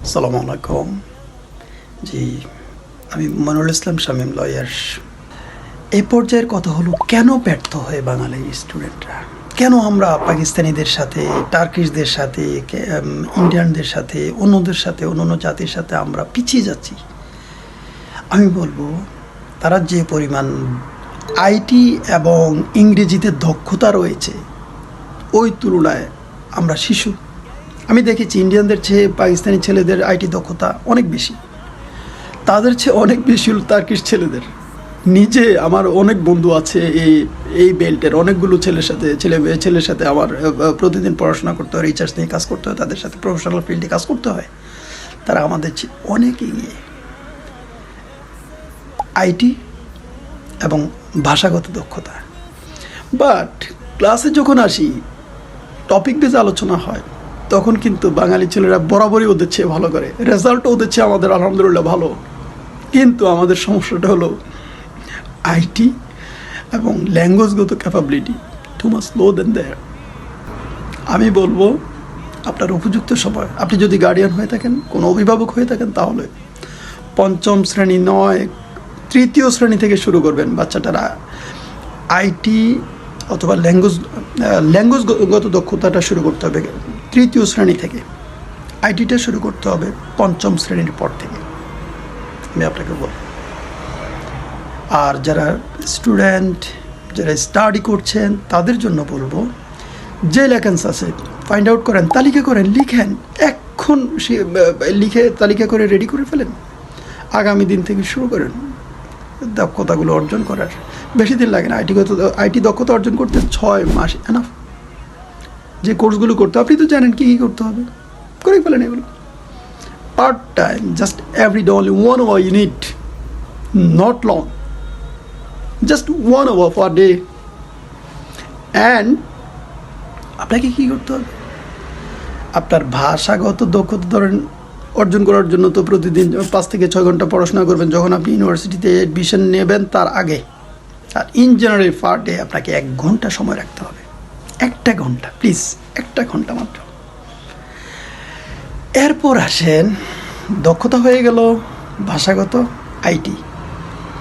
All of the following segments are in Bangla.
আসসালামু আলাইকুম। জি, আমি মনিরুল ইসলাম শামীম লয়ার। এই পর্যায়ের কথা হলো, কেন ব্যর্থ হয় বাঙালি স্টুডেন্টরা? কেন আমরা পাকিস্তানিদের সাথে, টার্কিশদের সাথে, ইন্ডিয়ানদের সাথে, অন্য জাতির সাথে আমরা পিছিয়ে যাচ্ছি? আমি বলবো, তারা যে পরিমাণ আইটি এবং ইংরেজিতে দক্ষতা রয়েছে, ওই তুলনায় আমরা শিশু। আমি দেখেছি ইন্ডিয়ানদের চেয়ে পাকিস্তানি ছেলেদের আইটি দক্ষতা অনেক বেশি, তাদের চেয়ে অনেক বেশি হল টার্কিশ ছেলেদের। নিজে আমার অনেক বন্ধু আছে এই বেল্টের, অনেকগুলো ছেলের সাথে আমার প্রতিদিন পড়াশোনা করতে হয়, রিসার্চ নিয়ে কাজ করতে হয়, তাদের সাথে প্রফেশনাল ফিল্ডে কাজ করতে হয়। তারা আমাদের চেয়ে অনেক এগিয়ে আইটি এবং ভাষাগত দক্ষতা। বাট ক্লাসে যখন আসি, টপিক বেজে আলোচনা হয়, তখন কিন্তু বাঙালি ছেলেরা বরাবরই ওদের চেয়ে ভালো করে, রেজাল্টও ওদের চেয়ে আমাদের আলহামদুলিল্লাহ ভালো। কিন্তু আমাদের সমস্যাটা হলো আইটি এবং ল্যাঙ্গুয়েজগত ক্যাপাবিলিটি টু মাচ লো দেন দেয়ার। আমি বলবো, আপনার উপযুক্ত সময়, আপনি যদি গার্ডিয়ান হয়ে থাকেন, কোনো অভিভাবক হয়ে থাকেন, তাহলে পঞ্চম শ্রেণী নয়, তৃতীয় শ্রেণী থেকে শুরু করবেন। বাচ্চাটারা আইটি অথবা ল্যাঙ্গুয়েজগত দক্ষতাটা শুরু করতে হবে তৃতীয় শ্রেণী থেকে। আইটিটা শুরু করতে হবে পঞ্চম শ্রেণীর পর থেকে, আমি আপনাকে বলব। আর যারা স্টুডেন্ট, যারা স্টাডি করছেন, তাদের জন্য বলবো, যে লেখেন্স আছে ফাইন্ড আউট করেন, তালিকা করেন, লিখেন। এখন লিখে তালিকা করে রেডি করে ফেলেন, আগামী দিন থেকে শুরু করেন দক্ষতাগুলো অর্জন করার। বেশি দিন লাগে না আইটি দক্ষতা অর্জন করতে, 6 মাস এনাফ। যে কোর্সগুলো করতে, আপনি তো জানেন কী কী করতে হবে, করে ফেলেন এগুলো। Part time, just every day only 1 hour you need, not long, just 1 hour per day. And আপনাকে কী করতে হবে? আপনার ভাষাগত দক্ষতা ধরেন অর্জন করার জন্য তো প্রতিদিন 5 থেকে 6 ঘন্টা পড়াশোনা করবেন যখন আপনি ইউনিভার্সিটিতে অ্যাডমিশন নেবেন তার আগে। আর ইন জেনারেল পার ডে আপনাকে 1 ঘন্টা সময় রাখতে হবে। 1 ঘন্টা, প্লিজ, 1 ঘন্টা মাত্র। এরপর আসেন, দক্ষতা হয়ে গেল ভাষাগত, আইটি।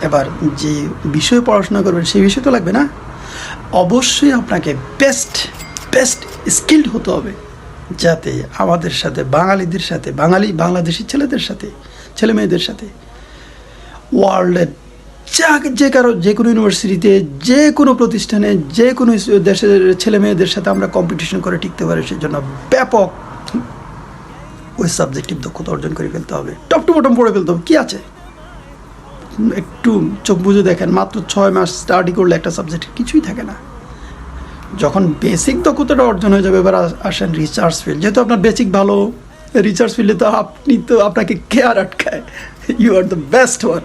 এবার যে বিষয়ে পড়াশোনা করবেন সেই বিষয় তো লাগবে না? অবশ্যই আপনাকে বেস্ট স্কিল্ড হতে হবে, যাতে আমাদের সাথে, বাঙালিদের সাথে, বাংলাদেশি ছেলেদের সাথে, ছেলে মেয়েদের সাথে ওয়ার্ল্ডের যে কোনো ইউনিভার্সিটিতে, যে কোনো প্রতিষ্ঠানে, যে কোনো দেশের ছেলে মেয়েদের সাথে আমরা কম্পিটিশন করে টিকতে পারি। সেই জন্য ব্যাপক ওই সাবজেক্টিভ দক্ষতা অর্জন করে ফেলতে হবে, টপ টু বটম পড়ে ফেলতে হবে। কী আছে, একটু চোখ বুঝে দেখেন, মাত্র 6 মাস স্টাডি করলে একটা সাবজেক্টের কিছুই থাকে না। যখন বেসিক দক্ষতাটা অর্জন হয়ে যাবে, এবার আসেন রিসার্চ ফিল্ড। যেহেতু আপনার বেসিক ভালো, রিসার্চ ফিল্ডে তো আপনাকে কে আর আটকায়? You are the best one.